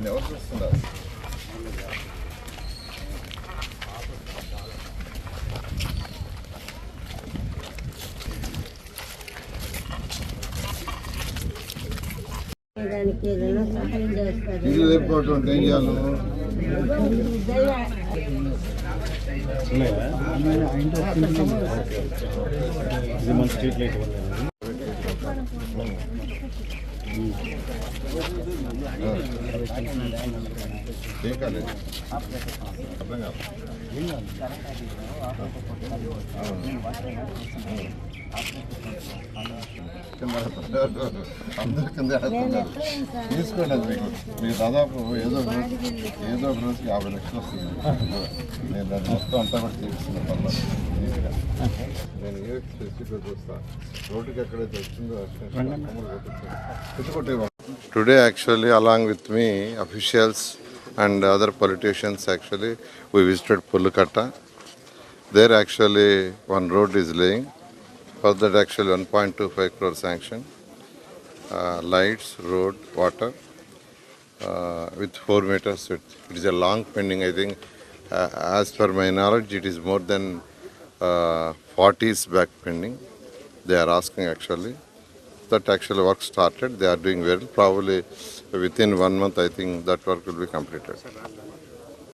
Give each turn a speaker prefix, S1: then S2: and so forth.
S1: ఎవరు చూస్తున్నారు? ఇల్లు లేకపోవటం ఏం చేయాలి?
S2: ఇది మన స్ట్రీట్ లైట్
S1: ఏం కాలేదు, అర్థం కాదు. అందరు కింద తీసుకోండి. అది మీకు దాదాపు ఏదో ఒక రోజుకి 50 లక్షలు వస్తుంది. నేను దాన్ని మొత్తం అంతా కూడా తీరుస్తున్నాను. పర్లేదు, నేను ఏ ఫెసిలిటీ చూస్తా. రోడ్డుకి ఎక్కడైతే వచ్చిందో today actually along with me officials and other politicians actually we visited Porlukatta. There actually one road is laying. For that actually 1.25 crore sanctioned. Lights, road, water with 4 meters width. It is a long pending. I think as per my knowledge it is more than 40s back pending. They are asking actually. That actually work started. They are doing well. Probably within 1 month I think that work will be completed.